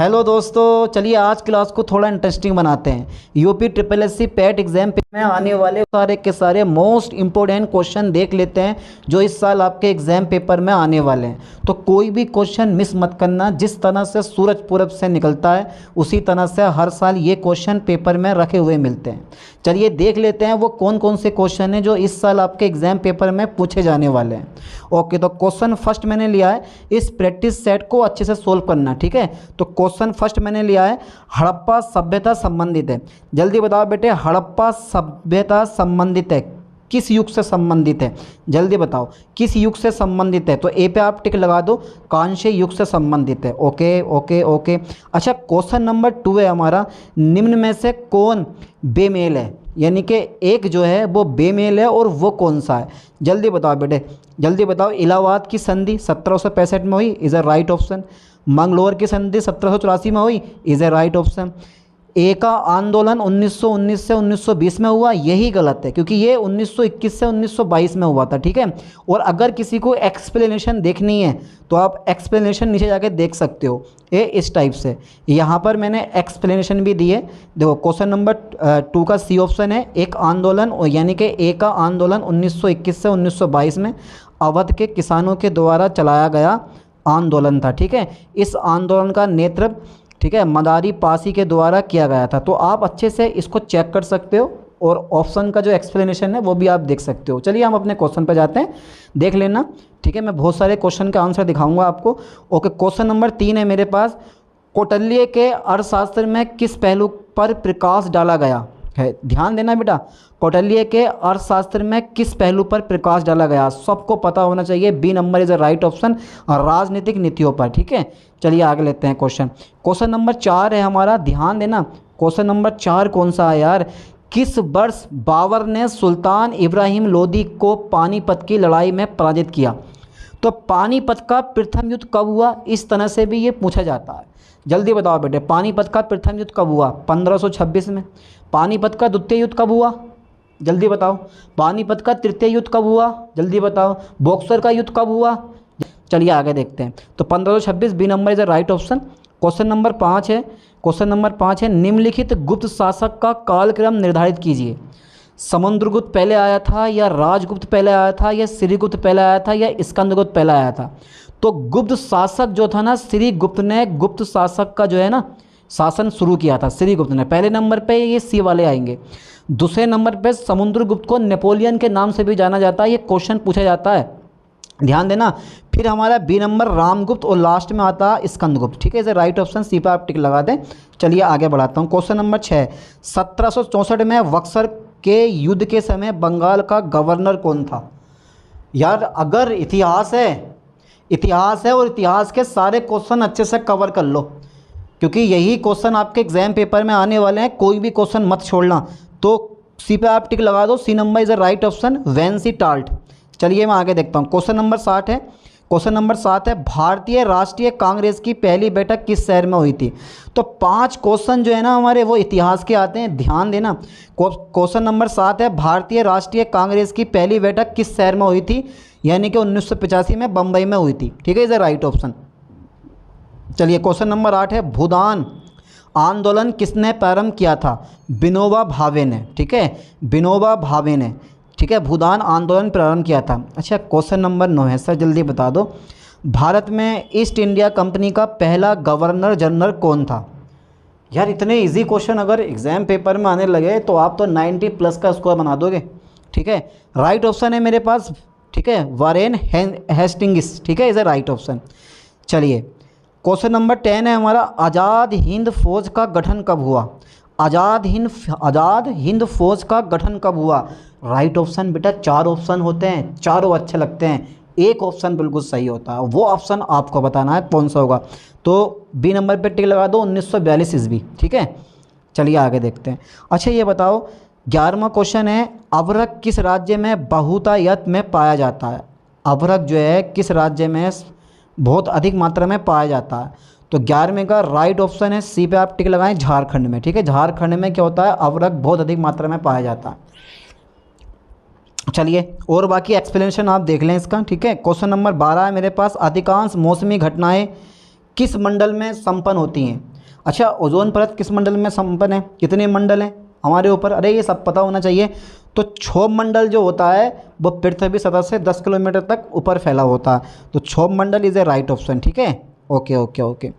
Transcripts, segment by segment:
Hello दोस्तों, चलिए आज क्लास को थोड़ा इंटरेस्टिंग बनाते हैं। UP triple S C PET exam में आने वाले सारे के सारे मोस्ट इंपॉर्टेंट क्वेश्चन देख लेते हैं जो इस साल आपके एग्जाम पेपर में आने वाले हैं। तो कोई भी क्वेश्चन मिस मत करना। जिस तरह से सूरज पूरब से निकलता है उसी तरह से हर साल ये क्वेश्चन पेपर में रखे हुए मिलते हैं। चलिए देख लेते हैं वो कौन कौन से क्वेश्चन हैं जो इस साल आपके एग्जाम पेपर में पूछे जाने वाले हैं। ओके, तो क्वेश्चन फर्स्ट मैंने लिया है, इस प्रैक्टिस सेट को अच्छे से सोल्व करना। ठीक है, तो क्वेश्चन फर्स्ट मैंने लिया है, हड़प्पा सभ्यता संबंधित है। जल्दी बताओ बेटे, हड़प्पा सभ्यता संबंधित है, किस युग से संबंधित है? जल्दी बताओ किस युग से संबंधित है। तो ए पे आप टिक लगा दो, कांस्य युग से संबंधित है। Okay okay okay. अच्छा, क्वेश्चन नंबर 2 है हमारा, निम्न में से कौन बेमेल है? यानी कि एक जो है वो बेमेल है और वो कौन सा है? जल्दी बताओ बेटे, जल्दी बताओ। इलाहाबाद की संधि 1765 में हुई, is a right option. Mangalore की संधि 1784 में हुई, इज़ अ राइट ऑप्शन। ए का आंदोलन 1919 से 1920 में हुआ, यही गलत है क्योंकि ये 1921 से 1922 में हुआ था। ठीक है, और अगर किसी को एक्सप्लेनेशन देखनी है तो आप एक्सप्लेनेशन नीचे जाके देख सकते हो, ये इस टाइप से। यहाँ पर मैंने एक्सप्लेनेशन भी दी है। देखो क्वेश्चन नंबर 2 का सी ऑप्शन है, एक आंदोलन, यानी कि ए का आंदोलन 1921 से 1922 में अवध के किसानों के द्वारा चलाया गया आंदोलन था। ठीक है, इस आंदोलन का नेतृत्व, ठीक है, मदारी पासी के द्वारा किया गया था। तो आप अच्छे से इसको चेक कर सकते हो और ऑप्शन का जो एक्सप्लेनेशन है वो भी आप देख सकते हो। चलिए हम अपने क्वेश्चन पर जाते हैं, देख लेना। ठीक है, मैं बहुत सारे क्वेश्चन का आंसर दिखाऊंगा आपको। ओके, क्वेश्चन नंबर 3 है मेरे पास, कौटिल्य के अर्थशास्त्र में किस पहलू पर प्रकाश डाला गया है? ध्यान देना बेटा, कौटिल्य के अर्थशास्त्र में किस पहलू पर प्रकाश डाला गया? सबको पता होना चाहिए, B number is a right option, राजनीतिक नीतियों पर। ठीक है, चलिए आगे लेते हैं क्वेश्चन। क्वेश्चन नंबर 4 है हमारा, ध्यान देना। क्वेश्चन नंबर 4 कौन सा है यार? किस वर्ष बाबर ने सुल्तान इब्राहिम लोदी को पानीपत की लड़ाई में पराजित किया? तो पानीपत का प्रथम युद्ध कब हुआ? इस तरह से भी ये पूछा जाता है। जल्दी बताओ बेटे, पानीपत का प्रथम युद्ध कब हुआ? 1526 में। पानीपत का द्वितीय युद्ध कब हुआ? जल्दी बताओ। पानीपत का तृतीय युद्ध कब हुआ? जल्दी बताओ। बॉक्सर का युद्ध कब हुआ? चलिए आगे देखते हैं। तो 1526, B number is the right option. Question number 5 है, क्वेश्चन नंबर 5 है, निम्नलिखित गुप्त शासक का कालक्रम निर्धारित कीजिए। समुद्रगुप्त पहले आया था या राजगुप्त पहले आया था या श्रीगुप्त पहले आया था या स्कंदगुप्त पहले आया था? तो गुप्त शासक जो था ना, श्रीगुप्त ने गुप्त शासक का जो है ना शासन शुरू किया था, श्रीगुप्त ने। पहले नंबर पे ये सी वाले आएंगे। दूसरे नंबर पे समुद्रगुप्त को नेपोलियन के नाम से भी जाना जाता है, ये क्वेश्चन पूछा जाता है, ध्यान देना। फिर हमारा बी नंबर रामगुप्त और लास्ट में आता है स्कंदगुप्त। ठीक है, इसे राइट ऑप्शन सी पर आप टिक लगा दें। चलिए आगे बढ़ाता हूँ। क्वेश्चन नंबर 6, 1764 में बक्सर के युद्ध के समय बंगाल का गवर्नर कौन था? यार अगर इतिहास है, इतिहास है और इतिहास के सारे क्वेश्चन अच्छे से कवर कर लो क्योंकि यही क्वेश्चन आपके एग्जाम पेपर में आने वाले हैं, कोई भी क्वेश्चन मत छोड़ना। तो सी पे आप टिक लगा दो, C number is a right option, वेंसीटाल्ट। चलिए मैं आगे देखता हूँ। क्वेश्चन नंबर 7 है, क्वेश्चन नंबर 7 है, भारतीय राष्ट्रीय कांग्रेस की पहली बैठक किस शहर में हुई थी? तो 5 क्वेश्चन जो है ना हमारे वो इतिहास के आते हैं, ध्यान देना। क्वेश्चन नंबर 7 है, भारतीय राष्ट्रीय कांग्रेस की पहली बैठक किस शहर में हुई थी? यानी कि 1985 में बम्बई में हुई थी। ठीक है, इज अ राइट ऑप्शन। चलिए क्वेश्चन नंबर 8 है, भूदान आंदोलन किसने प्रारंभ किया था? विनोबा भावे ने। ठीक है, विनोबा भावे ने। ठीक है, भूदान आंदोलन प्रारंभ किया था। अच्छा, क्वेश्चन नंबर 9 है सर, जल्दी बता दो। भारत में ईस्ट इंडिया कंपनी का पहला गवर्नर जनरल कौन था? यार इतने इजी क्वेश्चन अगर एग्जाम पेपर में आने लगे तो आप तो 90+ का स्कोर बना दोगे। ठीक है, राइट ऑप्शन है मेरे पास, ठीक है, वारेन हेस्टिंग्स। ठीक है, इज अ राइट ऑप्शन। चलिए क्वेश्चन नंबर 10 है हमारा, आज़ाद हिंद फौज का गठन कब हुआ? आज़ाद हिंद फौज का गठन कब हुआ? राइट ऑप्शन बेटा, 4 ऑप्शन होते हैं, चारों अच्छे लगते हैं, एक ऑप्शन बिल्कुल सही होता है, वो ऑप्शन आपको बताना है कौन सा होगा। तो बी नंबर पे टिक लगा दो, 1942 ईस्वी। ठीक है, चलिए आगे देखते हैं। अच्छा ये बताओ, 11वां क्वेश्चन है, अभ्रक किस राज्य में बहुतायत में पाया जाता है? अभ्रक जो है किस राज्य में बहुत अधिक मात्रा में पाया जाता है? तो 11वें का राइट ऑप्शन है, सी पे आप टिक लगाएं, झारखंड में। ठीक है, झारखंड में क्या होता है, अभ्रक बहुत अधिक मात्रा में पाया जाता है। चलिए और बाकी एक्सप्लेनेशन आप देख लें इसका। ठीक है, क्वेश्चन नंबर 12 है मेरे पास, अधिकांश मौसमी घटनाएं किस मंडल में संपन्न होती हैं? अच्छा, ओजोन परत किस मंडल में संपन्न है, कितने मंडल हैं हमारे ऊपर, अरे ये सब पता होना चाहिए। तो क्षोभ मंडल जो होता है वो पृथ्वी सतह से 10 किलोमीटर तक ऊपर फैला होता है, तो क्षोभ मंडल इज़ ए राइट ऑप्शन। ठीक है, ओके ओके ओके।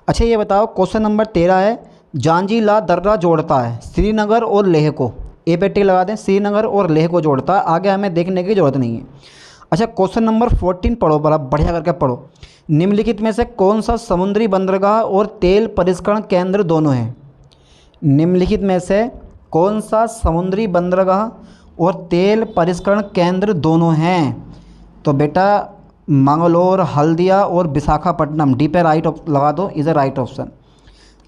अच्छा ये बताओ, क्वेश्चन नंबर 13 है, जांजीला दर्रा जोड़ता है श्रीनगर और लेह को, ए पे टिक लगा दें, श्रीनगर और लेह को जोड़ता है, आगे हमें देखने की ज़रूरत नहीं है। अच्छा क्वेश्चन नंबर 14 पढ़ो, बड़ा बढ़िया करके पढ़ो। निम्नलिखित में से कौन सा समुद्री बंदरगाह और तेल परिष्करण केंद्र दोनों हैं? निम्नलिखित में से कौन सा समुद्री बंदरगाह और तेल परिष्करण केंद्र दोनों हैं? तो बेटा मंगलोर, हल्दिया और विशाखापट्टनम, डी पे राइट लगा दो, इज़ ए राइट ऑप्शन।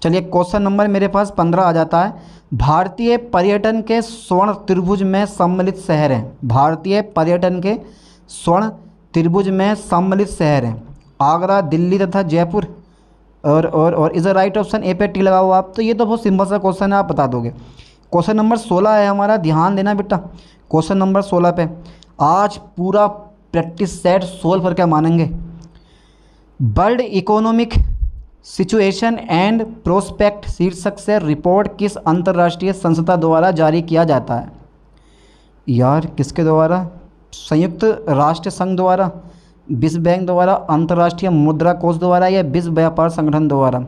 चलिए क्वेश्चन नंबर मेरे पास 15 आ जाता है, भारतीय पर्यटन के स्वर्ण त्रिभुज में सम्मिलित शहर हैं। भारतीय पर्यटन के स्वर्ण त्रिभुज में सम्मिलित शहर हैं आगरा, दिल्ली तथा जयपुर, और इज़ अ राइट ऑप्शन, ए पे टी लगाओ आप। तो ये तो बहुत सिंपल सा क्वेश्चन है, आप बता दोगे। क्वेश्चन नंबर 16 है हमारा, ध्यान देना बेटा। क्वेश्चन नंबर 16 पे आज पूरा प्रैक्टिस सेट सोल्व करके मानेंगे। World economic situation and prospect शीर्षक से रिपोर्ट किस अंतर्राष्ट्रीय संस्था द्वारा जारी किया जाता है? यार किसके द्वारा? संयुक्त राष्ट्र संघ द्वारा, विश्व बैंक द्वारा, अंतर्राष्ट्रीय मुद्रा कोष द्वारा या विश्व व्यापार संगठन द्वारा?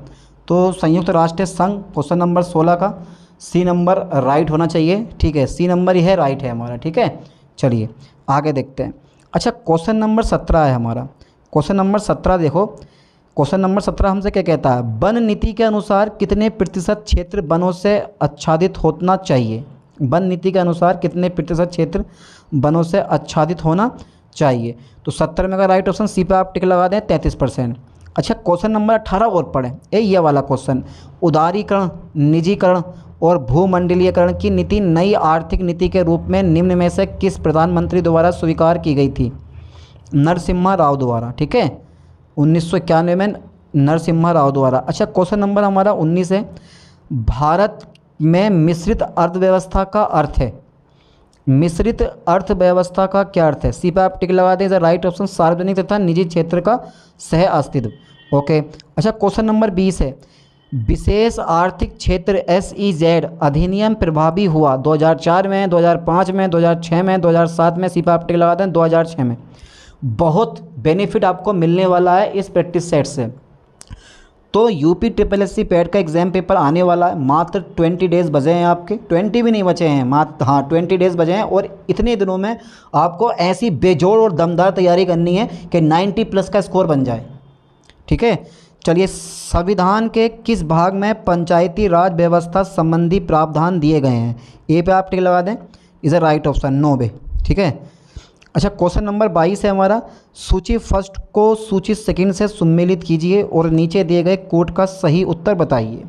तो संयुक्त राष्ट्र संघ। क्वेश्चन नंबर 16 का सी नंबर राइट होना चाहिए। ठीक है, सी नंबर ही है राइट है हमारा। ठीक है, चलिए आगे देखते हैं। अच्छा क्वेश्चन नंबर 17 है हमारा। क्वेश्चन नंबर 17 देखो, क्वेश्चन नंबर 17 हमसे क्या कहता है, वन नीति के अनुसार कितने प्रतिशत क्षेत्र वनों से आच्छादित होना चाहिए? वन नीति के अनुसार कितने प्रतिशत क्षेत्र वनों से आच्छादित होना चाहिए? तो 70 में का राइट ऑप्शन, सी पे आप टिक लगा दें, 33%। अच्छा क्वेश्चन नंबर 18 और पढ़ें, ये वाला क्वेश्चन, उदारीकरण, निजीकरण और भूमंडलीयकरण की नीति नई आर्थिक नीति के रूप में निम्न में से किस प्रधानमंत्री द्वारा स्वीकार की गई थी? नरसिम्हा राव द्वारा। ठीक है, 1991 में नरसिम्हा राव द्वारा। अच्छा क्वेश्चन नंबर हमारा 19 है, भारत में मिश्रित अर्थव्यवस्था का अर्थ है। मिश्रित अर्थव्यवस्था का क्या अर्थ है? सी पे आप टिक लगा दें, राइट ऑप्शन, सार्वजनिक तथा निजी क्षेत्र का सह अस्तित्व। ओके। अच्छा क्वेश्चन नंबर 20 है, विशेष आर्थिक क्षेत्र SEZ अधिनियम प्रभावी हुआ 2004 में, 2005 में, 2006 में, 2007 में? सी पे आप टिक लगा दें, 2006 में। बहुत बेनिफिट आपको मिलने वाला है इस प्रैक्टिस सेट से। तो यूपी SSC पैट का एग्जाम पेपर आने वाला है, मात्र 20 डेज़ बचे हैं आपके, 20 भी नहीं बचे हैं, मात्र हाँ 20 डेज़ बचे हैं। और इतने दिनों में आपको ऐसी बेजोड़ और दमदार तैयारी करनी है कि 90+ का स्कोर बन जाए। ठीक है, चलिए संविधान के किस भाग में पंचायती राज व्यवस्था संबंधी प्रावधान दिए गए हैं? ए पे आप टिक लगा दें, इज़ अ राइट ऑप्शन, 9 ठीक है। अच्छा क्वेश्चन नंबर 22 है हमारा, सूची फर्स्ट को सूची सेकंड से सम्मिलित कीजिए और नीचे दिए गए कोड का सही उत्तर बताइए।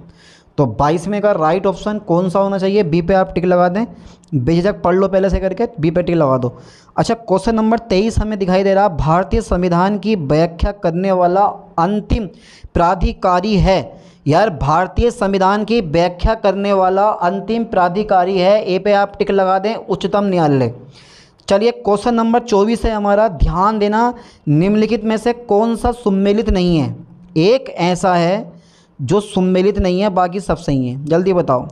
तो 22 में का राइट ऑप्शन कौन सा होना चाहिए? बी पे आप टिक लगा दें, बेझिझक पढ़ लो पहले से करके, बी पे टिक लगा दो। अच्छा क्वेश्चन नंबर 23 हमें दिखाई दे रहा, भारतीय संविधान की व्याख्या करने वाला अंतिम प्राधिकारी है। यार भारतीय संविधान की व्याख्या करने वाला अंतिम प्राधिकारी है, ए पे आप टिक लगा दें, उच्चतम न्यायालय। चलिए क्वेश्चन नंबर 24 है हमारा, ध्यान देना, निम्नलिखित में से कौन सा सम्मिलित नहीं है? एक ऐसा है जो सम्मिलित नहीं है, बाकी सब सही है। जल्दी बताओ,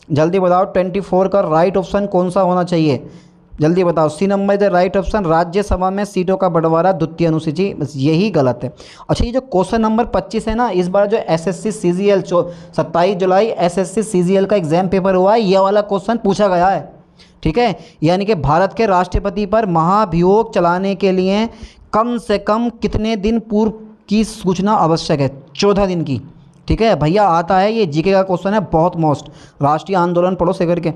जल्दी बताओ, 24 का राइट ऑप्शन कौन सा होना चाहिए? जल्दी बताओ। C number is the right option, Rajya Sabha में सीटों का बंटवारा द्वितीय अनुसूची, बस यही गलत है। अच्छा ये जो क्वेश्चन नंबर 25 है ना, इस बार जो SSC CGL 27 जुलाई SSC CGL का एग्जाम पेपर हुआ है, ये वाला क्वेश्चन पूछा गया है। ठीक है, यानी कि भारत के राष्ट्रपति पर महाभियोग चलाने के लिए कम से कम कितने दिन पूर्व की सूचना आवश्यक है? 14 दिन की। ठीक है भैया, आता है ये, जीके का क्वेश्चन है, बहुत मोस्ट। राष्ट्रीय आंदोलन पढ़ो से करके।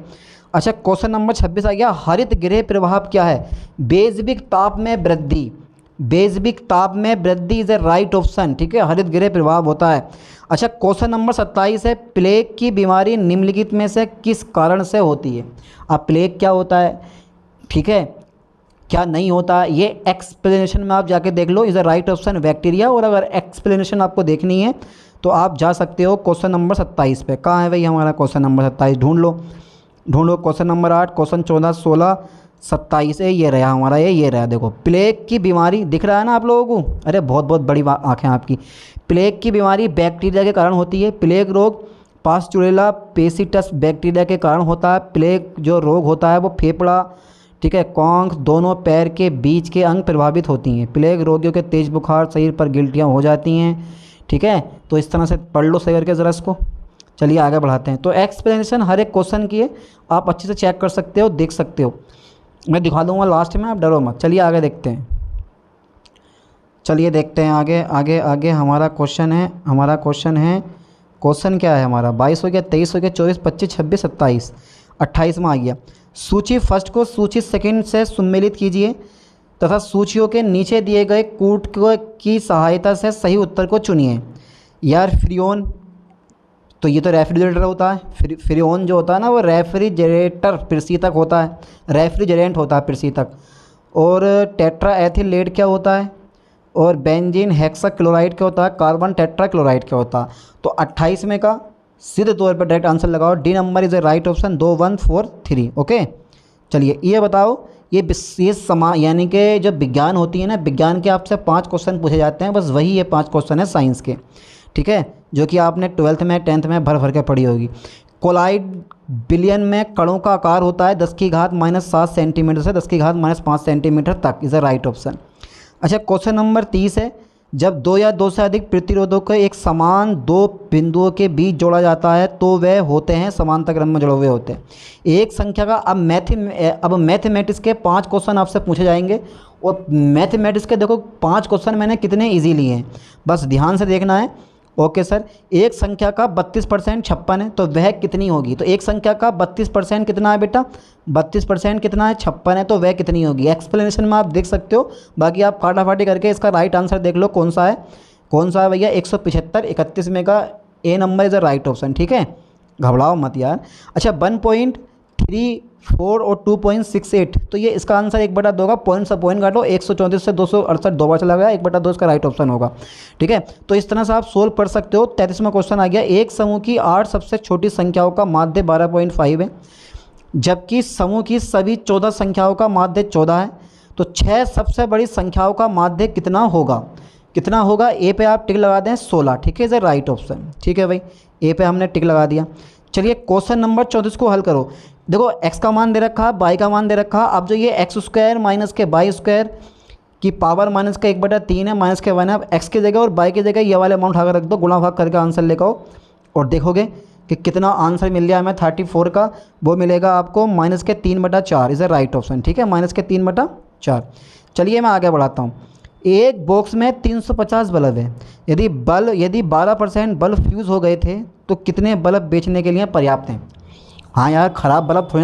अच्छा क्वेश्चन नंबर 26 आ गया, हरित गृह प्रभाव क्या है? बेजविक ताप में वृद्धि। बेजविक ताप में वृद्धि इज ए राइट ऑप्शन। ठीक है, हरित गृह प्रभाव होता है। अच्छा क्वेश्चन नंबर 27 है, प्लेग की बीमारी निम्नलिखित में से किस कारण से होती है? अब प्लेग क्या होता है, ठीक है, क्या नहीं होता है, ये एक्सप्लेनेशन में आप जाके देख लो, is a right option bacteria. और अगर एक्सप्लेनेशन आपको देखनी है तो आप जा सकते हो क्वेश्चन नंबर 27 पे। कहाँ है भाई हमारा क्वेश्चन नंबर 27? ढूंढ लो, ढूंढ लो। क्वेश्चन नंबर 8, क्वेश्चन 14, 16, 27 है, ये रहा हमारा, ये रहा। देखो प्लेग की बीमारी दिख रहा है ना आप लोगों को, अरे बहुत बहुत बड़ी आँखें आपकी। प्लेग की बीमारी बैक्टीरिया के कारण होती है। प्लेग रोग पास्चुरेला पेसिटस बैक्टीरिया के कारण होता है। प्लेग जो रोग होता है वो फेफड़ा, ठीक है, कॉन्ख, दोनों पैर के बीच के अंग प्रभावित होती हैं। प्लेग रोगियों के तेज बुखार, शरीर पर गिल्टियाँ हो जाती हैं, ठीक है। तो इस तरह से पढ़ लो सही करके ज़रा इसको। चलिए आगे बढ़ाते हैं। तो एक्सप्लेनेशन हर एक क्वेश्चन की है, आप अच्छे से चेक कर सकते हो, देख सकते हो, मैं दिखा दूंगा लास्ट में, आप डरो मत। चलिए आगे देखते हैं, चलिए देखते हैं आगे आगे आगे। हमारा क्वेश्चन है क्वेश्चन क्या है हमारा, 22 हो गया, 23 हो गया, 24, 25, 26, 27, 28 में आ गया। सूची फर्स्ट को सूची सेकंड से सम्मिलित कीजिए तथा सूचियों के नीचे दिए गए कूट की सहायता से सही उत्तर को चुनिए। यार फ्रियोन, तो ये तो रेफ्रिजरेटर होता है। फ्रियोन जो होता है ना वो रेफ्रिजरेटर प्रशीतक होता है, रेफ्रिजरेंट होता है प्रशीतक। और टेट्रा एथिलेट क्या होता है, और बेंजीन हेक्साक्लोराइड क्या होता है, कार्बन टेट्राक्लोराइड क्या होता है। तो 28 में का सीधे तौर पर डायरेक्ट आंसर लगाओ, D number is a right option, 2 1 4 3। Okay चलिए ये बताओ, ये यानी कि जब विज्ञान होती है ना, विज्ञान के आपसे 5 क्वेश्चन पूछे जाते हैं, बस वही ये 5 क्वेश्चन है साइंस के, ठीक है, जो कि आपने 12th में 10th में भर भर के पढ़ी होगी। कोलाइड बिलियन में कणों का आकार होता है 10⁻⁻7 सेंटीमीटर से 10⁻⁻5 सेंटीमीटर तक, इज़ अ राइट ऑप्शन। अच्छा क्वेश्चन नंबर 30 है, जब 2 या 2 से अधिक प्रतिरोधों को एक समान 2 बिंदुओं के बीच जोड़ा जाता है तो वे होते हैं समांतर क्रम में जुड़े हुए होते हैं एक संख्या का। अब मैथमेटिक्स के 5 क्वेश्चन आपसे पूछे जाएंगे, और मैथमेटिक्स के देखो 5 क्वेश्चन मैंने कितने ईजी लिए हैं, बस ध्यान से देखना है। ओके सर, एक संख्या का 32% 56 है, तो वह कितनी होगी। तो एक संख्या का 32% कितना है बेटा, 32% कितना है, 56 है, तो वह कितनी होगी। एक्सप्लेनेशन में आप देख सकते हो, बाकी आप फाटाफाटी करके इसका राइट आंसर देख लो कौन सा है भैया, 175। 31 में का A number is a right option, ठीक है, घबराओ मत यार। अच्छा 1.34 और 2.68, तो ये इसका आंसर 1/2 होगा, पॉइंट से पॉइंट काटो, 134 से 268 दो बार चला गया, 1/2 इसका राइट ऑप्शन होगा, ठीक है। तो इस तरह से आप सोल्व कर सकते हो। 33वां क्वेश्चन आ गया, एक समूह की 8 सबसे छोटी संख्याओं का माध्य 12.5 है, जबकि समूह की सभी 14 संख्याओं का माध्य 14 है, तो 6 सबसे बड़ी संख्याओं का माध्य कितना होगा। ए पे आप टिक लगा दें 16, ठीक है, इज़ राइट ऑप्शन, ठीक है भाई, ए पे हमने टिक लगा दिया। चलिए क्वेश्चन नंबर 34 को हल करो। देखो x का मान दे रखा है, y का मान दे रखा है। अब जो ये x² माइनस के y² की पावर माइनस का 1/3 है, माइनस के 1 है। अब x की जगह और y की जगह ये वाले अमाउंट उठाकर रख दो, गुणा भाग करके आंसर लेकर आओ, और देखोगे कि कितना आंसर मिल गया हमें 34 का, वो मिलेगा आपको -3/4 इज़ अ राइट ऑप्शन, ठीक है, -3/4। चलिए मैं आगे बढ़ाता हूँ। एक बॉक्स में 350 बल्ब है, यदि 12% बल्ब फ्यूज़ हो गए थे तो कितने बल्ब बेचने के लिए पर्याप्त हैं। हाँ यार, ख़राब बल्ब थोड़ी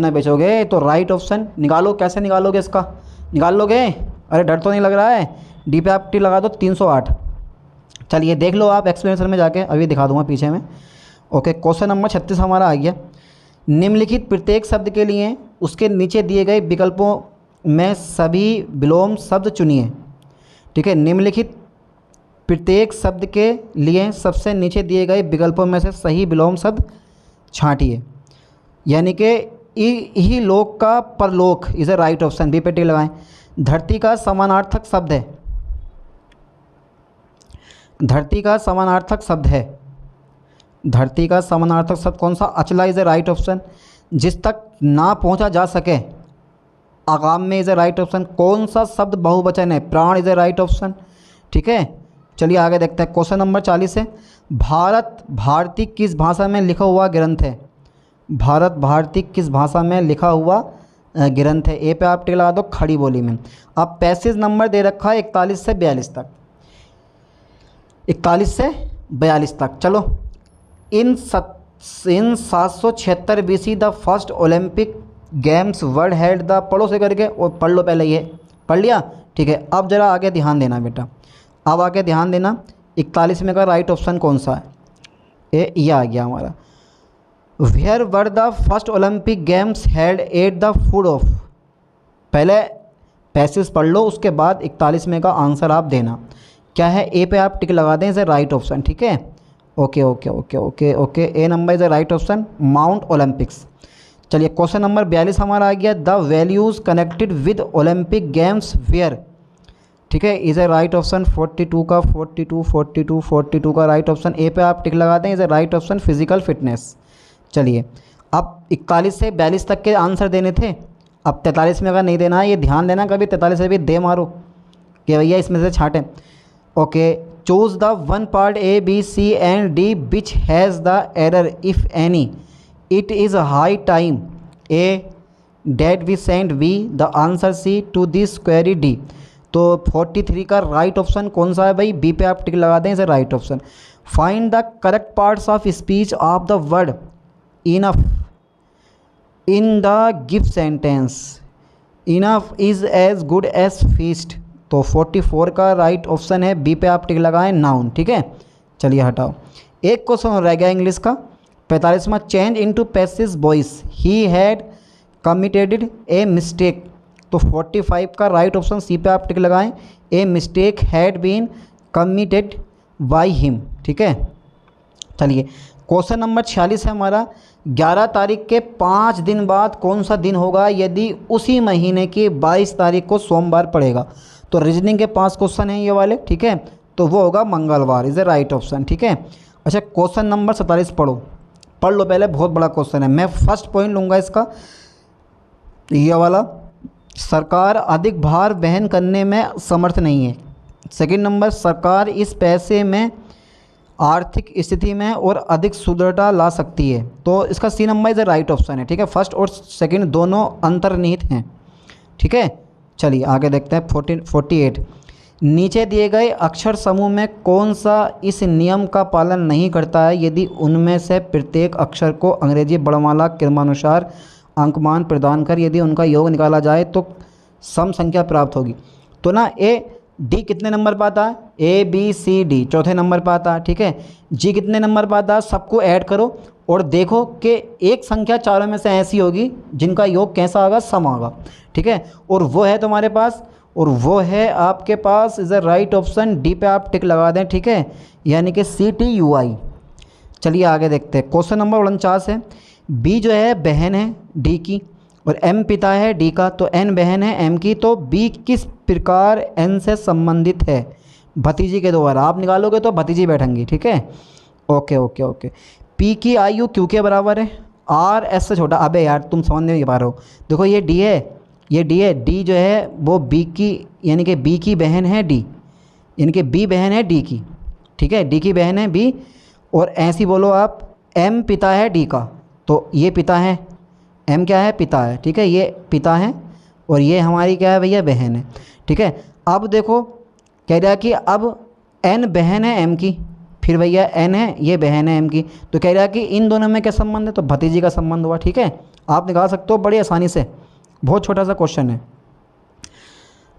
ना बेचोगे, तो राइट ऑप्शन निकालो। कैसे निकालोगे इसका, निकाल लोगे, अरे डर तो नहीं लग रहा है। डी पे आप टी लगा दो 308। चलिए देख लो आप एक्सप्लेनेशन में जाके, अभी दिखा दूंगा पीछे में। ओके क्वेश्चन नंबर 36 हमारा आ गया। निम्नलिखित प्रत्येक शब्द के लिए उसके नीचे दिए गए विकल्पों में सभी विलोम शब्द चुनिए, ठीक है। निम्नलिखित प्रत्येक शब्द के लिए सबसे नीचे दिए गए विकल्पों में से सही विलोम शब्द छांटिए, यानी कि ही लोक का परलोक is a right option, B पे टिक लगाएं। धरती का समानार्थक शब्द है, धरती का समानार्थक शब्द कौन सा, अचला इज़ अ राइट ऑप्शन। जिस तक ना पहुंचा जा सके, आगाम में इज़ अ राइट ऑप्शन। कौन सा शब्द बहुवचन है, प्राण इज़ अ राइट ऑप्शन, ठीक है। चलिए आगे देखते हैं। क्वेश्चन नंबर 40 है, भारत भारती किस भाषा में लिखा हुआ ग्रंथ है। भारत भारती किस भाषा में लिखा हुआ ग्रंथ है। ए पे आप टिक लगा दो खड़ी बोली में। अब पैसेज नंबर दे रखा है 41 से 42 तक, 41 से 42 तक। चलो इन 776 BC the first Olympic games world held the, पढ़ो से करके, और पढ़ लो पहले, ये पढ़ लिया, ठीक है। अब ज़रा आगे ध्यान देना बेटा, अब आगे ध्यान देना। 41 में का राइट ऑप्शन कौन सा है, ये आ गया हमारा। Where were the first Olympic games held at the foot of, पहले पैसेज पढ़ लो, उसके बाद 41 में का आंसर आप देना क्या है। ए पे आप टिक लगा दें, इज़ राइट ऑप्शन, ठीक है। Okay okay okay okay okay, A number is right option, mount Olympics. चलिए क्वेश्चन नंबर 42 हमारा आ गया, the values connected with Olympic games where, ठीक है, इज़ ए राइट ऑप्शन 42 का 42 का राइट ऑप्शन ए पे आप टिक लगाते हैं, is a right option physical fitness. चलिए अब 41 से 42 तक के आंसर देने थे, अब 43 में अगर नहीं देना है, ये ध्यान देना, कभी 43 से भी दे मारो कि भैया इसमें से छाटें। Okay, choose the one part A B C and D which has the error if any, it is high time a date we send be the answer C to this query D. तो 43 का right option कौन सा है भाई, B पे आप tick लगा दें, इसे right option. Find the correct parts of speech of the word enough in the give sentence, enough is as good as feast. तो 44 का राइट ऑप्शन है बी पे आप टिक लगाएं, नाउन, ठीक है। चलिए हटाओ, एक क्वेश्चन रह गया इंग्लिश का 45वां, change into passive voice, he had committed a mistake. तो 45 का राइट ऑप्शन सी पे आप टिक लगाएं, a mistake had been committed by him, ठीक है। चलिए क्वेश्चन नंबर 46 है हमारा, 11 तारीख के 5 दिन बाद कौन सा दिन होगा यदि उसी महीने की 22 तारीख को सोमवार पड़ेगा। तो रीजनिंग के 5 क्वेश्चन हैं ये वाले, ठीक है, तो वो होगा मंगलवार, इज़ ए राइट ऑप्शन, ठीक है। अच्छा क्वेश्चन नंबर 47 पढ़ लो पहले, बहुत बड़ा क्वेश्चन है, मैं फर्स्ट पॉइंट लूँगा इसका, ये वाला, सरकार अधिक भार वहन करने में समर्थ नहीं है। सेकंड नंबर, सरकार इस पैसे में आर्थिक स्थिति में और अधिक सुदृढ़ता ला सकती है। तो इसका C number is right option है, ठीक है। फर्स्ट और सेकंड दोनों अंतर्निहित हैं, ठीक है। चलिए आगे देखते हैं 48, नीचे दिए गए अक्षर समूह में कौन सा इस नियम का पालन नहीं करता है, यदि उनमें से प्रत्येक अक्षर को अंग्रेजी वर्णमाला क्रमानुसार अंकमान प्रदान कर यदि उनका योग निकाला जाए तो सम संख्या प्राप्त होगी। तो ना ए डी कितने नंबर पर आता है, ए बी सी डी चौथे नंबर पर आता है, ठीक है। जी कितने नंबर पर आता है, सबको ऐड करो और देखो कि एक संख्या चारों में से ऐसी होगी जिनका योग कैसा होगा, सम होगा, ठीक है। और वो है तुम्हारे पास, और वो है आपके पास, is a right option D पे आप टिक लगा दें, ठीक है, यानी कि CTUI। चलिए आगे देखते हैं, क्वेश्चन नंबर 49 है, बी जो है बहन है डी की और एम पिता है डी का, तो एन बहन है एम की, तो बी किस प्रकार एन से संबंधित है, भतीजी के द्वारा। आप निकालोगे तो भतीजी बैठेंगी, ठीक है। ओके, पी की आयु क्यू के बराबर है, आर एस से छोटा। अबे यार तुम समझ नहीं पा रहे हो, देखो ये डी है, ये डी है, डी जो है वो बी की, यानी कि बी की बहन है डी, यानी कि बी बहन है डी की, ठीक है, डी की बहन है बी। और ऐसी बोलो आप, एम पिता है डी का, तो ये पिता है, एम क्या है, पिता है, ठीक है, ये पिता है और ये हमारी क्या है भैया, बहन है, ठीक है। अब देखो कह रहा है कि अब एन बहन है एम की, फिर भैया एन है, ये बहन है एम की, तो कह रहा है कि इन दोनों में क्या संबंध है, तो भतीजी का संबंध हुआ, ठीक है। आप निकाल सकते हो बड़ी आसानी से, बहुत छोटा सा क्वेश्चन है।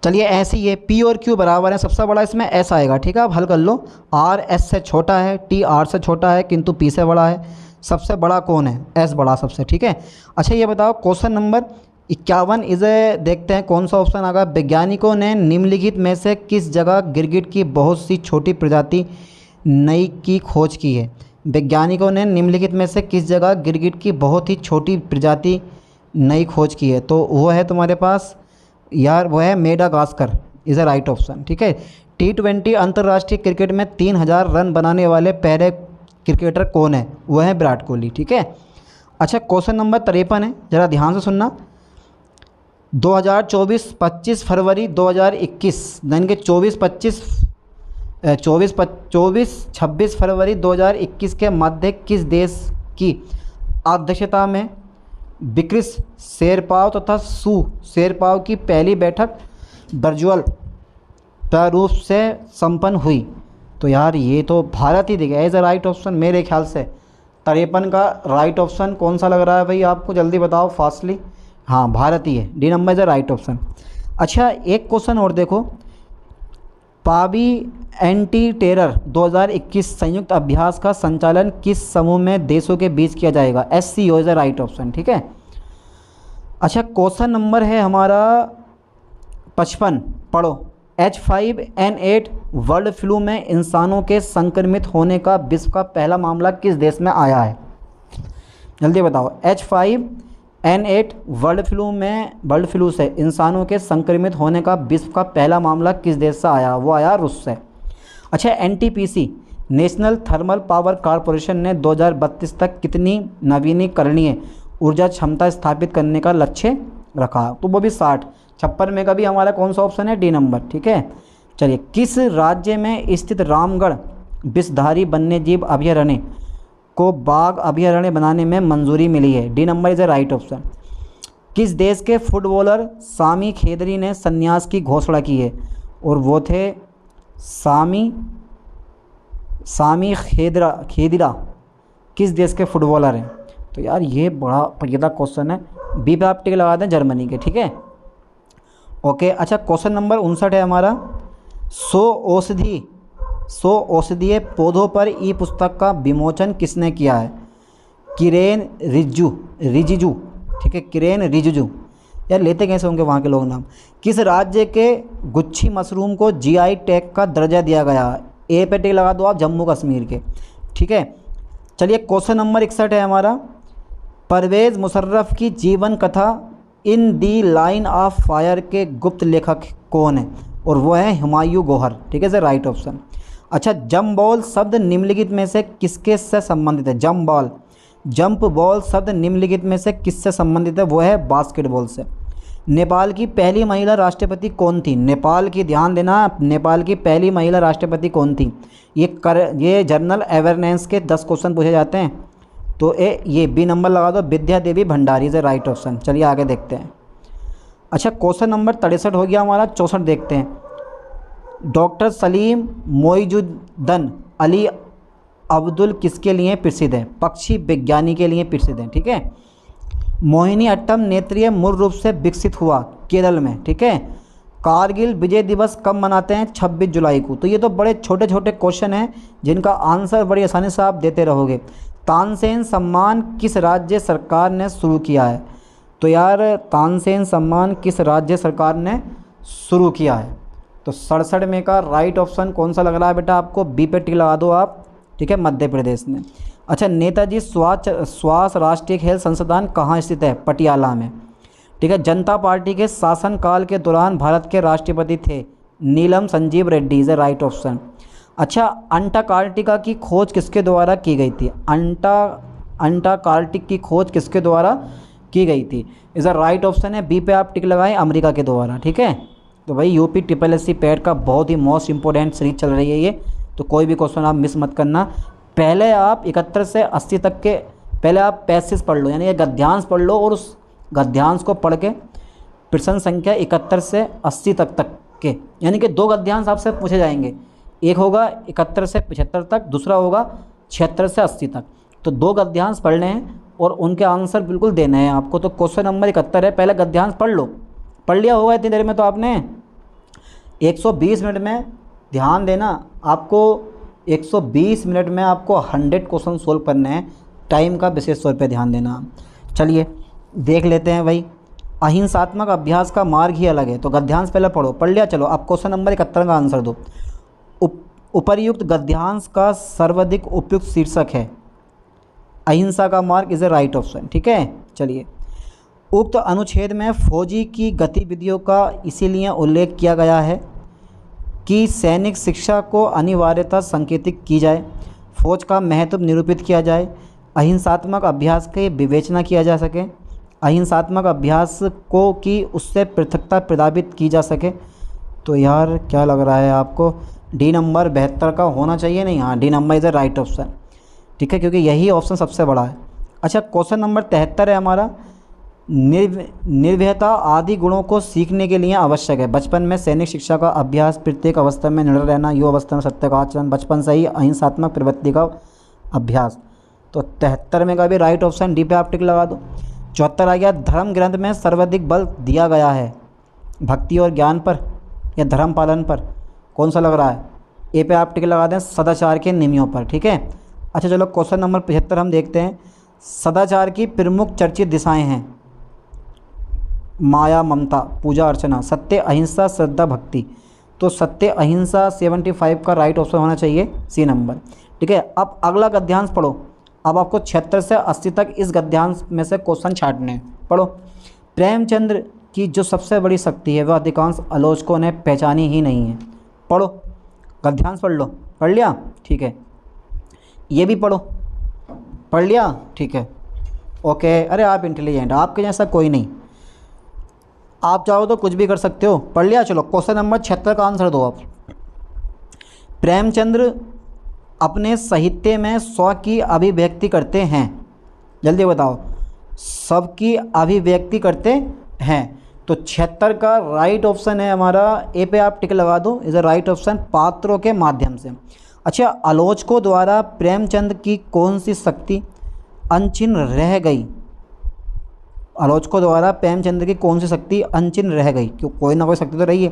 चलिए ऐसे ही ये पी और क्यू बराबर है, सबसे बड़ा इसमें एस आएगा, ठीक है, आप हल कर लो। आर एस से छोटा है, टी आर से छोटा है किंतु पी से बड़ा है, सबसे बड़ा कौन है, एस बड़ा सबसे, ठीक है। अच्छा ये बताओ क्वेश्चन नंबर 51 इसे देखते हैं कौन सा ऑप्शन आएगा, वैज्ञानिकों ने निम्नलिखित में से किस जगह गिरगिट की बहुत सी छोटी प्रजाति नई की खोज की है। वैज्ञानिकों ने निम्नलिखित में से किस जगह गिरगिट की बहुत ही छोटी प्रजाति नई खोज की है, तो वो है तुम्हारे पास यार, वो है Madagascar, is a right option, ठीक है। T20 अंतर्राष्ट्रीय क्रिकेट में 3000 रन बनाने वाले पहले क्रिकेटर कौन है, वो है विराट कोहली, ठीक है। अच्छा क्वेश्चन नंबर 53 है, ज़रा ध्यान से सुनना, 25 फरवरी 2021 यानी कि 26 फरवरी 2021 के मध्य किस देश की अध्यक्षता में बिक्रिस शेरपाव तथा सू शेरपाव की पहली बैठक वर्चुअल प्रारूप से संपन्न हुई। तो यार ये तो भारत ही दिखेगा एज अ राइट ऑप्शन मेरे ख्याल से। 53 का राइट ऑप्शन कौन सा लग रहा है भाई आपको, जल्दी बताओ फास्टली। हाँ भारत ही है, D number is a right option. अच्छा एक क्वेश्चन और देखो, पावी एंटी टेरर 2021 संयुक्त अभ्यास का संचालन किस समूह में देशों के बीच किया जाएगा, SCO is a right option, ठीक है। अच्छा क्वेश्चन नंबर है हमारा 55, पढ़ो, H5N8 बर्ड फ्लू में इंसानों के संक्रमित होने का विश्व का पहला मामला किस देश में आया है, जल्दी बताओ। N8 बर्ड फ्लू से इंसानों के संक्रमित होने का विश्व का पहला मामला किस देश से आया? वो आया रूस से। अच्छा, NTPC national thermal power corporation ने 2032 तक कितनी नवीनीकरणीय ऊर्जा क्षमता स्थापित करने का लक्ष्य रखा? तो वो भी 60। 56 में का भी हमारा कौन सा ऑप्शन है? D number. ठीक है, चलिए, किस राज्य में स्थित रामगढ़ विषधारी वन्यजीव अभयारण्य को बाघ अभयारण्य बनाने में मंजूरी मिली है? D number is a right option. किस देश के फुटबॉलर सामी खेदरी ने संन्यास की घोषणा की है? और वो थे सामी खेदिरा किस देश के फुटबॉलर हैं? तो यार ये बड़ा पेचीदा क्वेश्चन है, बी पे आप टिक लगा दें, जर्मनी के। ठीक है, ओके। अच्छा, क्वेश्चन नंबर 59 है हमारा। 100 औषधीय पौधों पर ई पुस्तक का विमोचन किसने किया है? किरेन रिजिजू। ठीक है, किरेन रिजिजू। यार लेते कैसे होंगे वहाँ के लोग नाम। किस राज्य के गुच्छी मशरूम को GI टैग का दर्जा दिया गया है? ए पे टिक लगा दो आप, जम्मू कश्मीर के। ठीक है, चलिए, क्वेश्चन नंबर 61 है हमारा। परवेज़ मुशर्रफ की जीवन कथा इन दी लाइन ऑफ फायर के गुप्त लेखक कौन है? और वो है हुमायूं गौहर। ठीक है सर, राइट ऑप्शन। अच्छा, जंप बॉल शब्द निम्नलिखित में से किसके से संबंधित है? जंप बॉल शब्द निम्नलिखित में से किससे संबंधित है? वो है बास्केटबॉल से। नेपाल की पहली महिला राष्ट्रपति कौन थी? नेपाल की, ध्यान देना, नेपाल की पहली महिला राष्ट्रपति कौन थी? ये जनरल अवेयरनेस के 10 क्वेश्चन पूछे जाते हैं। तो ये बी नंबर लगा दो, विद्या देवी भंडारी से राइट ऑप्शन। चलिए आगे देखते हैं। अच्छा, क्वेश्चन नंबर 63 हो गया हमारा। 64 देखते हैं। डॉक्टर सलीम मोइजुद्दीन अली अब्दुल किसके लिए प्रसिद्ध है? पक्षी विज्ञानी के लिए प्रसिद्ध है। ठीक है, मोहिनीअट्टम नेत्रीय मूल रूप से विकसित हुआ केरल में। ठीक है, कारगिल विजय दिवस कब मनाते हैं? 26 जुलाई को। तो ये तो बड़े छोटे छोटे क्वेश्चन हैं जिनका आंसर बड़ी आसानी से आप देते रहोगे। तानसेन सम्मान किस राज्य सरकार ने शुरू किया है? तो यार तानसेन सम्मान किस राज्य सरकार ने शुरू किया है? तो 67 में का राइट ऑप्शन कौन सा लग रहा है बेटा आपको? बी पे टिक लगा दो आप। ठीक है, मध्य प्रदेश में। अच्छा, नेताजी सुभाष राष्ट्रीय खेल संस्थान कहाँ स्थित है? पटियाला में। ठीक है, जनता पार्टी के शासनकाल के दौरान भारत के राष्ट्रपति थे Neelam Sanjiva Reddy is A right option. अच्छा, अंटार्कटिका की खोज किसके द्वारा की गई थी? अंटार्कटिक की खोज किसके द्वारा की गई थी? इज अ राइट ऑप्शन है, बी पे आप टिक लगाएं, अमेरिका के द्वारा। ठीक है, तो भाई यूपी SSC पैट का बहुत ही मोस्ट इंपॉर्टेंट सीरीज चल रही है ये, तो कोई भी क्वेश्चन आप मिस मत करना। पहले आप 71 से 80 तक के पहले आप पैसेज पढ़ लो, यानी ये गद्यांश पढ़ लो, और उस गद्यांश को पढ़ के प्रश्न संख्या 71 से 80 तक के, यानी कि 2 गद्यांश आपसे पूछे जाएंगे। एक होगा 71 से 75 तक, दूसरा होगा 76 से 80 तक। तो 2 गद्यांश पढ़ने हैं और उनके आंसर बिल्कुल देने हैं आपको। तो क्वेश्चन नंबर 71 है, पहले गद्यांश पढ़ लो। पढ़ लिया होगा इतनी देर में तो आपने। 120 मिनट में, ध्यान देना, आपको 120 मिनट में आपको 100 क्वेश्चन सोल्व करने हैं। टाइम का विशेष तौर पे ध्यान देना। चलिए देख लेते हैं भाई। अहिंसात्मक अभ्यास का मार्ग ही अलग है। तो गद्यांश पहले पढ़ो। पढ़ लिया, चलो अब क्वेश्चन नंबर 71 का आंसर दो। उपर्युक्त गद्यांश का सर्वाधिक उपयुक्त शीर्षक है अहिंसा का मार्ग इज ए राइट ऑप्शन। ठीक है, चलिए, उक्त अनुच्छेद में फौजी की गतिविधियों का इसीलिए उल्लेख किया गया है कि सैनिक शिक्षा को अनिवार्यता संकेतित की जाए, फौज का महत्व निरूपित किया जाए, अहिंसात्मक अभ्यास की विवेचना किया जा सके, अहिंसात्मक अभ्यास को कि उससे पृथकता प्रदाबित की जा सके। तो यार क्या लग रहा है आपको? डी नंबर 72 का होना चाहिए नहीं? हाँ, D number is the right option. ठीक है, क्योंकि यही ऑप्शन सबसे बड़ा है। अच्छा, क्वेश्चन नंबर 73 है हमारा। निर्भयता आदि गुणों को सीखने के लिए आवश्यक है। बचपन में सैनिक शिक्षा का अभ्यास, प्रत्येक अवस्था में निडर रहना, युवा अवस्था में सत्य का आचरण, बचपन से ही अहिंसात्मक प्रवृत्ति का अभ्यास। तो 73 में का भी राइट ऑप्शन, डी पे आप टिक लगा दो। 74 आ गया। धर्म ग्रंथ में सर्वाधिक बल दिया गया है भक्ति और ज्ञान पर या धर्म पालन पर? कौन सा लग रहा है? ए पे आप टिक लगा दें, सदाचार के नियमों पर। ठीक है, अच्छा चलो क्वेश्चन नंबर 75 हम देखते हैं। सदाचार की प्रमुख चर्चित दिशाएं हैं माया, ममता, पूजा अर्चना, सत्य, अहिंसा, श्रद्धा, भक्ति। तो सत्य, अहिंसा 75 का राइट ऑप्शन होना चाहिए, सी नंबर। ठीक है, अब अगला गद्यांश पढ़ो। अब आपको 76 से 80 तक इस गद्यांश में से क्वेश्चन छांटने हैं। पढ़ो। प्रेमचंद्र की जो सबसे बड़ी शक्ति है वह अधिकांश आलोचकों ने पहचानी ही नहीं है। पढ़ो, गद्यांश पढ़ लो। पढ़ लिया? ठीक है। ये भी पढ़ो। पढ़ लिया? ठीक है, ओके। अरे आप इंटेलिजेंट, आपके जैसा कोई नहीं, आप चाहो तो कुछ भी कर सकते हो। पढ़ लिया? चलो क्वेश्चन नंबर 76 का आंसर दो आप। प्रेमचंद्र अपने साहित्य में स्व की अभिव्यक्ति करते हैं। जल्दी बताओ, सबकी अभिव्यक्ति करते हैं। तो 76 का राइट ऑप्शन है हमारा, ए पे आप टिक लगा दो, इज अ राइट ऑप्शन, पात्रों के माध्यम से। अच्छा, आलोचकों द्वारा प्रेमचंद की कौन सी शक्ति अनचिन्ह रह गई? आलोचकों द्वारा प्रेमचंद की कौन सी शक्ति अनचिन्ह रह गई? क्यों, कोई ना कोई शक्ति तो रही है।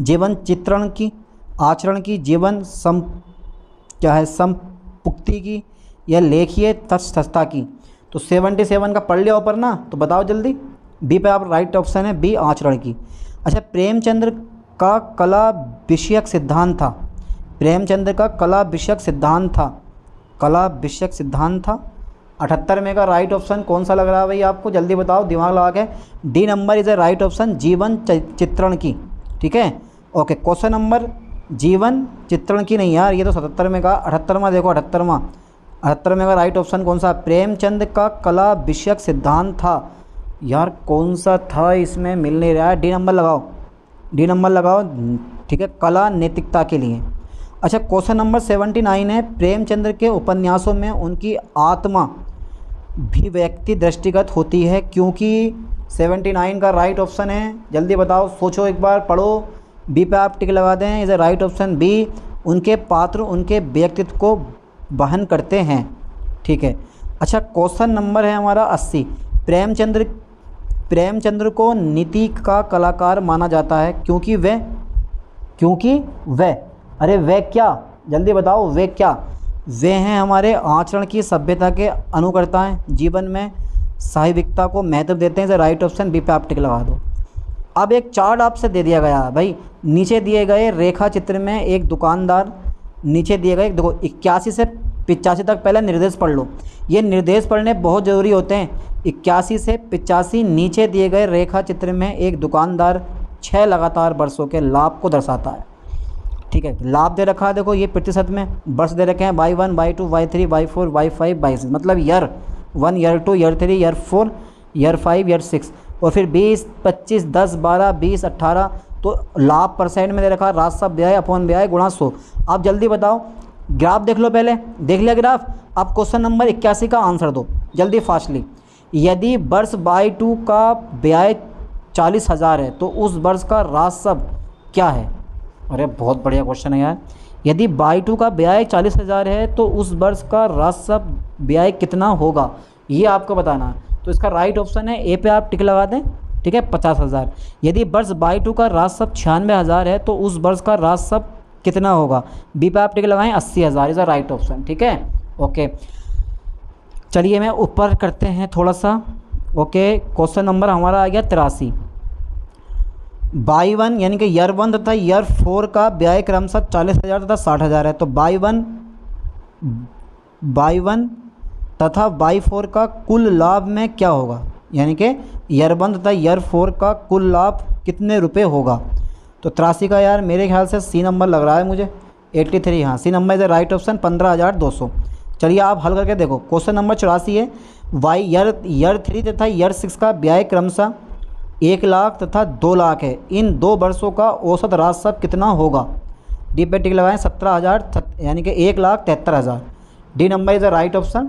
जीवन चित्रण की, आचरण की, जीवन संपुक्ति की, या लेखीय तटस्थता की। तो 77 का पढ़ लिया ऊपर ना, तो बताओ जल्दी। बी पे आप राइट ऑप्शन है, बी आचरण की। अच्छा, प्रेमचंद्र का कला विषयक सिद्धांत था। प्रेमचंद्र का कला विषयक सिद्धांत था, कला विषयक सिद्धांत था। 78 में का राइट ऑप्शन कौन सा लग रहा है भाई आपको? जल्दी बताओ, दिमाग लगा के। D number is a right option, जीवन चित्रण की। ठीक है, ओके। क्वेश्चन नंबर जीवन चित्रण की नहीं यार, ये तो 77 में का। 78वां देखो, 78 में का राइट ऑप्शन कौन सा? प्रेमचंद का कला विषयक सिद्धांत था। यार कौन सा था इसमें, मिल नहीं रहा है। डी नंबर लगाओ, डी नंबर लगाओ। ठीक है, कला नैतिकता के लिए। अच्छा, क्वेश्चन नंबर 79 है, प्रेमचंद्र के उपन्यासों में उनकी आत्मा भी व्यक्ति दृष्टिगत होती है, क्योंकि 79 का राइट ऑप्शन है। जल्दी बताओ, सोचो एक बार, पढ़ो। बी पे आप टिक लगा दें, is A right option, B. उनके पात्र उनके व्यक्तित्व को वहन करते हैं। ठीक है। अच्छा, क्वेश्चन नंबर है हमारा 80। प्रेमचंद्र को नीति का कलाकार माना जाता है, क्योंकि वह अरे वे क्या, जल्दी बताओ, वे क्या? वे हैं हमारे आचरण की, सभ्यता के अनुकर्ता हैं, जीवन में साहित्यिकता को महत्व देते हैं। राइट ऑप्शन, बी पे आप टिक लगा दो। अब एक चार्ट आपसे दे दिया गया है भाई, नीचे दिए गए रेखा चित्र में एक दुकानदार, नीचे दिए गए, देखो 81 से 85 तक पहले निर्देश पढ़ लो, ये निर्देश पढ़ने बहुत ज़रूरी होते हैं। 81 से 85 नीचे दिए गए रेखा चित्र में एक दुकानदार 6 लगातार वर्षों के लाभ को दर्शाता है। ठीक है, लाभ दे रखा है, देखो ये प्रतिशत में, वर्ष दे रखे हैं Y1 Y2 Y3 Y4 Y5 Y6, मतलब year 1 year 2 year 3 year 4 year 5 year 6, और फिर 20 25 10 12 20 18। तो लाभ परसेंट में दे रखा है, राजस्व व्यय अपॉन व्यय गुणा 100। आप जल्दी बताओ, ग्राफ देख लो, पहले देख लिया ग्राफ। अब क्वेश्चन नंबर 81 का आंसर दो जल्दी, फास्टली। यदि वर्ष Y2 का व्यय 40,000 है तो उस वर्ष का राजस्व क्या है? अरे बहुत बढ़िया क्वेश्चन है यार। यदि Y2 का व्यय 40,000 है तो उस वर्ष का राजस्व व्यय कितना होगा, ये आपको बताना है। तो इसका राइट ऑप्शन है, ए पे आप टिक लगा दें। ठीक है, 50,000। यदि वर्ष Y2 का राजस्व 96,000 है तो उस वर्ष का राजस्व कितना होगा? बी पे आप टिक लगाएं, 80,000 इज़ अ राइट ऑप्शन। ठीक है, ओके। चलिए मैं ऊपर करते हैं थोड़ा सा। ओके, क्वेश्चन नंबर हमारा आ गया 83। Y1 यानी कि ईयर 1 तथा ईयर 4 का व्यय क्रमशः 40,000 तथा 60,000 है। तो Y1 तथा Y4 का कुल लाभ में क्या होगा, यानी कि ईयर 1 तथा ईयर 4 का कुल लाभ कितने रुपए होगा? तो 83 का यार मेरे ख्याल से सी नंबर लग रहा है मुझे, 83। हाँ, C number is right option, 15,200। चलिए आप हल करके देखो। क्वेश्चन नंबर 84 है, ईयर 3 तथा ईयर 6 का व्यय क्रमशः 1 लाख तथा 2 लाख है। इन 2 वर्षों का औसत राजस्व कितना होगा? डी पे टिक लगाएं, 17,000 यानी कि 1,73,000। D number is a right option,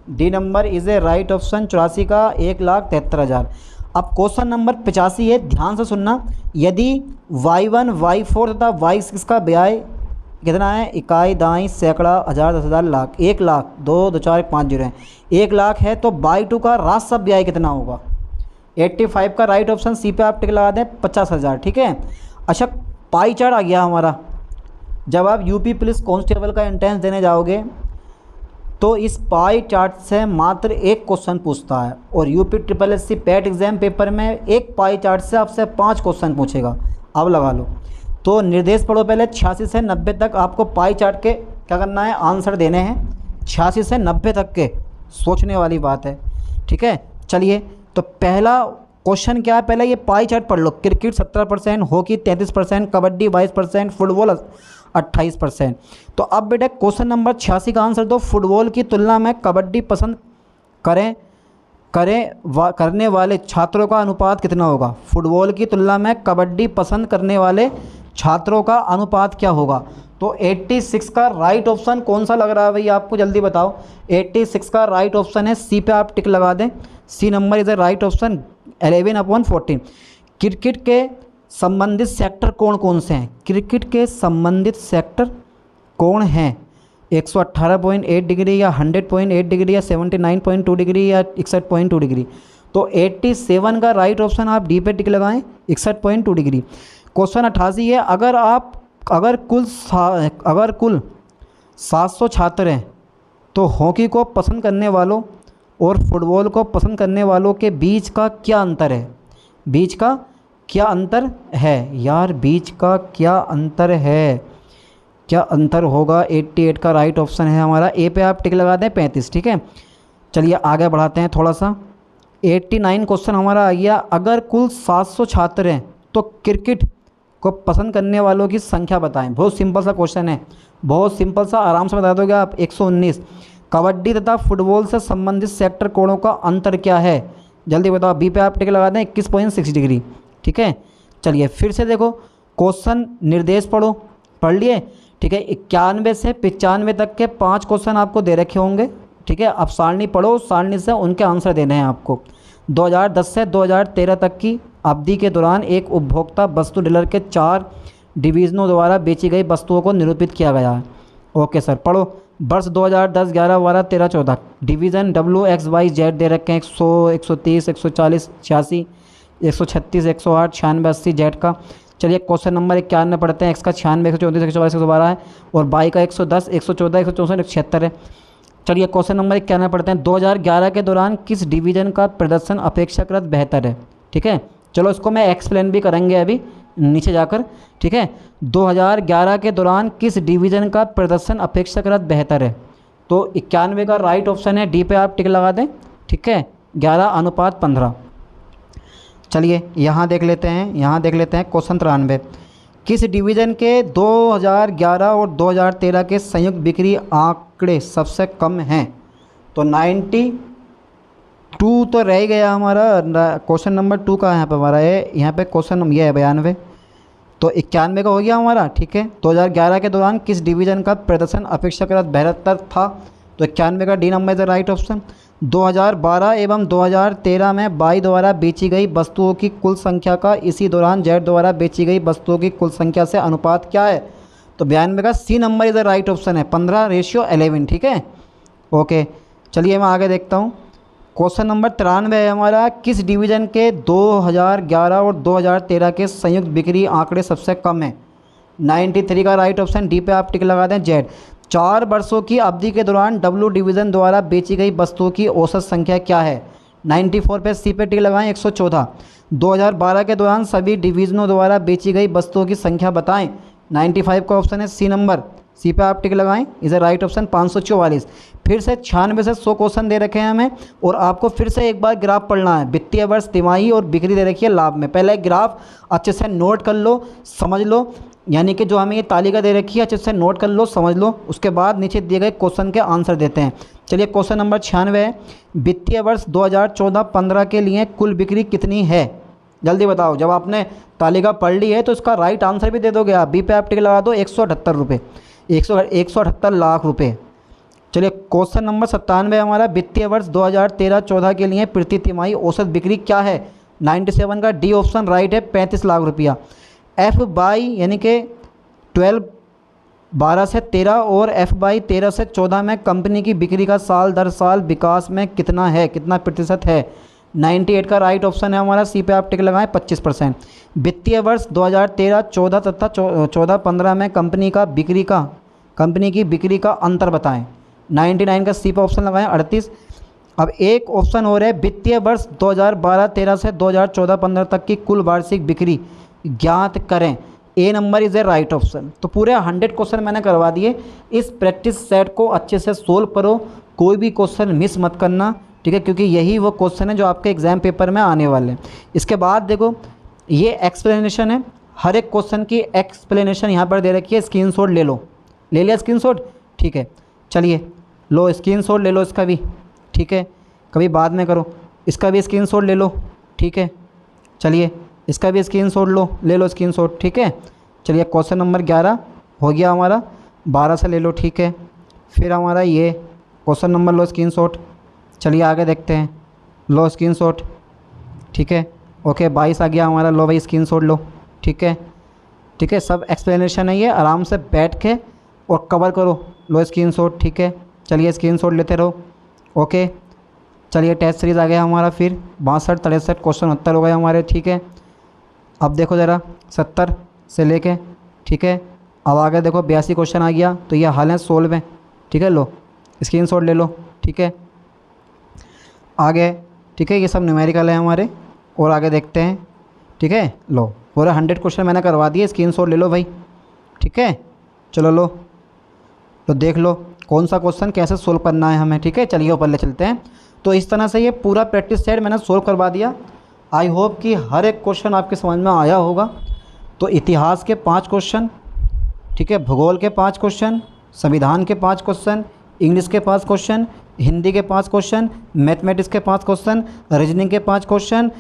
D number is a right option, 84 का 1,73,000। अब क्वेश्चन नंबर 85 है, ध्यान से सुनना। यदि Y1 Y4 तथा Y6 का व्यय कितना है? इकाई दाई सैकड़ा हज़ार 10,000 लाख, 1 लाख 2 2 4 5 0 है, 1 लाख है, तो Y2 का राजस्व व्यय कितना होगा? 85 का राइट ऑप्शन, सी पे आप टिक लगा दें, 50,000। ठीक है। अच्छा, पाई चार्ट आ गया हमारा। जब आप यूपी पुलिस कांस्टेबल का एंट्रेंस देने जाओगे तो इस पाई चार्ट से मात्र एक क्वेश्चन पूछता है, और UP SSSC PAT exam paper में एक पाई चार्ट से आपसे 5 क्वेश्चन पूछेगा। अब लगा लो। तो निर्देश पढ़ो पहले, 86 से 90 तक आपको पाई चार्ट के क्या करना है, आंसर देने हैं। 86 से 90 तक के, सोचने वाली बात है। ठीक है, चलिए तो पहला क्वेश्चन क्या है, पहले ये पाई चार्ट पढ़ लो। Cricket 17%, hockey 33%, kabaddi 22%, football 28%। तो अब बेटा क्वेश्चन नंबर 86 का आंसर दो। फुटबॉल की तुलना में कबड्डी पसंद करने वाले छात्रों का अनुपात कितना होगा? फुटबॉल की तुलना में कबड्डी पसंद करने वाले छात्रों का अनुपात क्या होगा? तो 86 का राइट ऑप्शन कौन सा लग रहा है भाई आपको, जल्दी बताओ। 86 का राइट ऑप्शन है सी पे, आप टिक लगा दें। C number is the right option, 11/14। Cricket के संबंधित सेक्टर कौन कौन से हैं? क्रिकेट के संबंधित सेक्टर कौन हैं? 118.8 डिग्री या 100.8 डिग्री या 79.2 डिग्री या 61.2 डिग्री। तो 87 का राइट ऑप्शन आप डी पे टिक लगाएं, 61.2 डिग्री। क्वेश्चन 88 है, अगर कुल 700 छात्र हैं तो हॉकी को पसंद करने वालों और फुटबॉल को पसंद करने वालों के बीच का क्या अंतर है? बीच का क्या अंतर है यार, बीच का क्या अंतर है? क्या अंतर होगा? 88 का राइट ऑप्शन है हमारा ए पे, आप टिक लगा दें 35। ठीक है, चलिए आगे बढ़ाते हैं थोड़ा सा। 89 क्वेश्चन हमारा आ गया, अगर कुल 700 छात्र हैं तो क्रिकेट को पसंद करने वालों की संख्या बताएं। बहुत सिंपल सा क्वेश्चन है, बहुत सिंपल सा, आराम से बता दोगे आप। 119। कबड्डी तथा फुटबॉल से संबंधित सेक्टर कोणों का अंतर क्या है? जल्दी बताओ। बी पे आप टिक लगा दें, 21.6 डिग्री। ठीक है, चलिए फिर से देखो क्वेश्चन निर्देश पढ़ लिए। ठीक है, 91 से 95 तक के 5 क्वेश्चन आपको दे रखे होंगे। ठीक है, अब सारणी पढ़ो, सारणी से उनके आंसर देने हैं आपको। 2010 से 2013 तक की अवधि के दौरान एक उपभोक्ता वस्तु डीलर के 4 डिवीज़नों द्वारा बेची गई वस्तुओं को निरूपित किया गया है। ओके सर, पढ़ो। वर्ष 2010, 11, 12, 13, 14 डिवीज़न WXYZ दे रखे हैं, 100, 130, 140, 86, 136, 108, 96, 80 जेड का। चलिए क्वेश्चन नंबर 91 पढ़ते हैं। X का 96, 134, 144, 112 है और Y का 110, 114, 164, 176 है। चलिए क्वेश्चन नंबर 91 पढ़ते हैं। 2011 के दौरान किस डिवीज़न का प्रदर्शन अपेक्षाकृत बेहतर है? ठीक है, चलो इसको मैं एक्सप्लेन भी करेंगे अभी नीचे जाकर। ठीक है, 2011 के दौरान किस डिवीज़न का प्रदर्शन अपेक्षाकृत बेहतर है? तो 91 का राइट ऑप्शन है डी पे, आप टिक लगा दें। ठीक है, 11/15। चलिए यहाँ देख लेते हैं क्वेश्चन 93। किस डिवीज़न के 2011 और 2013 के संयुक्त बिक्री आंकड़े सबसे कम हैं? तो 92 तो रह गया हमारा, क्वेश्चन नंबर 2 का यहाँ पे हमारा है, यहाँ पे क्वेश्चन ये है 92। तो 91 का हो गया हमारा। ठीक है, 2011 के दौरान किस डिवीज़न का प्रदर्शन अपेक्षाकृत बेहतर था? तो 91 का D number is the right option. 2012 एवं 2013 में बाई द्वारा बेची गई वस्तुओं की कुल संख्या का इसी दौरान जेड द्वारा बेची गई वस्तुओं की कुल संख्या से अनुपात क्या है? तो 92 का C number is the right option है, 15:11। ठीक है, ओके, चलिए मैं आगे देखता हूँ। क्वेश्चन नंबर 93 है हमारा, किस डिवीज़न के 2011 और 2013 के संयुक्त बिक्री आंकड़े सबसे कम हैं? 93 का राइट ऑप्शन डी पे, आप टिक लगा दें जेड। 4 वर्षों की अवधि के दौरान W डिवीज़न द्वारा बेची गई वस्तुओं की औसत संख्या क्या है? 94 पे सी पे टिक लगाएं, 114। 2012 के दौरान सभी डिवीज़नों द्वारा बेची गई वस्तुओं की संख्या बताएं। 95 का ऑप्शन है सी नंबर, सी पे आप टिक लगाएं, इज अ राइट ऑप्शन, 544। फिर से 96 से 100 क्वेश्चन दे रखे हैं हमें और आपको फिर से एक बार ग्राफ पढ़ना है। वित्तीय वर्ष, तिमाही और बिक्री दे रखी है लाभ में। पहले ग्राफ अच्छे से नोट कर लो, समझ लो, यानी कि जो हमें ये तालिका दे रखी है अच्छे से नोट कर लो, समझ लो, उसके बाद नीचे दिए गए क्वेश्चन के आंसर देते हैं। चलिए क्वेश्चन नंबर 96 है, वित्तीय वर्ष 2014-15 के लिए कुल बिक्री कितनी है? जल्दी बताओ। जब आपने तालिका पढ़ ली है तो इसका राइट आंसर भी दे दोगे आप। बी पे आप टिक लगा दो, 178 रुपये, 178 लाख रुपये। चलिए क्वेश्चन नंबर 97 हमारा, वित्तीय वर्ष 2013-14 के लिए प्रति तिमाही औसत बिक्री क्या है? 97 का डी ऑप्शन राइट है, 35 लाख रुपया। F/, यानी कि 12 से 13 और F/, 13 से 14 में कंपनी की बिक्री का साल दर साल विकास में कितना है, कितना प्रतिशत है? 98 का राइट ऑप्शन है हमारा, सी पे आप टिक लगाएं, 25%। वित्तीय वर्ष 2013-14 तथा 14-15 में कंपनी की बिक्री का अंतर बताएं। 99 का सी पे ऑप्शन लगाएं, 38। अब एक ऑप्शन हो रहा है, वित्तीय वर्ष 2012-13 से 2014-15 तक की कुल वार्षिक बिक्री ज्ञात करें। A number is a right option. तो पूरे 100 क्वेश्चन मैंने करवा दिए। इस प्रैक्टिस सेट को अच्छे से सोल्व करो, कोई भी क्वेश्चन मिस मत करना। ठीक है, क्योंकि यही वो क्वेश्चन है जो आपके एग्ज़ाम पेपर में आने वाले हैं। इसके बाद देखो ये एक्सप्लेनेशन है, हर एक क्वेश्चन की एक्सप्लेनेशन यहाँ पर दे रखी है, स्क्रीनशॉट ले लो। ले लिया स्क्रीनशॉट? ठीक है, चलिए लो स्क्रीनशॉट ले लो इसका भी, ठीक है, कभी बाद में करो। इसका भी स्क्रीनशॉट ले लो, ठीक है, चलिए इसका भी स्क्रीनशॉट ले लो स्क्रीनशॉट, ठीक है। चलिए क्वेश्चन नंबर 11 हो गया हमारा, 12 से ले लो, ठीक है। फिर हमारा ये क्वेश्चन नंबर लो स्क्रीनशॉट। चलिए आगे देखते हैं, लो स्क्रीनशॉट, ठीक है, ओके 22 आ गया हमारा, लो भाई स्क्रीनशॉट लो, ठीक है, ठीक है। सब एक्सप्लेनेशन है ये, आराम से बैठ के और कवर करो, लो स्क्रीनशॉट, ठीक है। चलिए स्क्रीनशॉट लेते रहो, ओके। चलिए टेस्ट सीरीज़ आ गया हमारा, फिर 62, 63 क्वेश्चन उत्तर हो गए हमारे, ठीक है। अब देखो ज़रा 70 से लेके, ठीक है, अब आगे देखो 82 क्वेश्चन आ गया, तो ये हाल है 16 में, ठीक है। लो स्क्रीनशॉट ले लो, ठीक है, आगे, ठीक है, ये सब न्यूमेरिकल है हमारे। और आगे देखते हैं, ठीक है, लो पूरे 100 क्वेश्चन मैंने करवा दिए, स्क्रीनशॉट ले लो भाई, ठीक है। चलो लो तो देख लो कौन सा क्वेश्चन कैसे सोल्व करना है हमें, ठीक है। चलिए ऊपर ले चलते हैं। तो इस तरह से ये पूरा प्रैक्टिस सेट मैंने सोल्व करवा दिया। आई होप कि हर एक क्वेश्चन आपके समझ में आया होगा। तो इतिहास के 5 क्वेश्चन, ठीक है, भूगोल के 5 क्वेश्चन, संविधान के 5 क्वेश्चन, इंग्लिश के 5 क्वेश्चन, हिंदी के 5 क्वेश्चन, मैथमेटिक्स के 5 क्वेश्चन, रीजनिंग के 5 क्वेश्चन,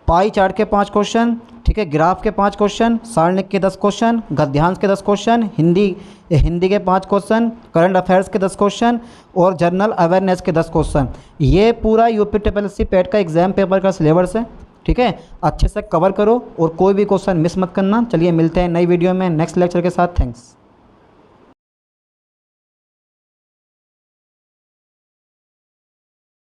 पाई चार्ट के 5 क्वेश्चन, ठीक है, ग्राफ के 5 क्वेश्चन, सारणिक के 10 क्वेश्चन, गद्यांश के 10 क्वेश्चन, हिंदी के 5 क्वेश्चन, करंट अफेयर्स के 10 क्वेश्चन और जनरल अवेयरनेस के 10 क्वेश्चन। ये पूरा यूपी ट्रिपल पैट का एग्जाम पेपर का सिलेबस है, ठीक है। अच्छे से कवर करो और कोई भी क्वेश्चन मिस मत करना। चलिए मिलते हैं नई वीडियो में नेक्स्ट लेक्चर के साथ। थैंक्स।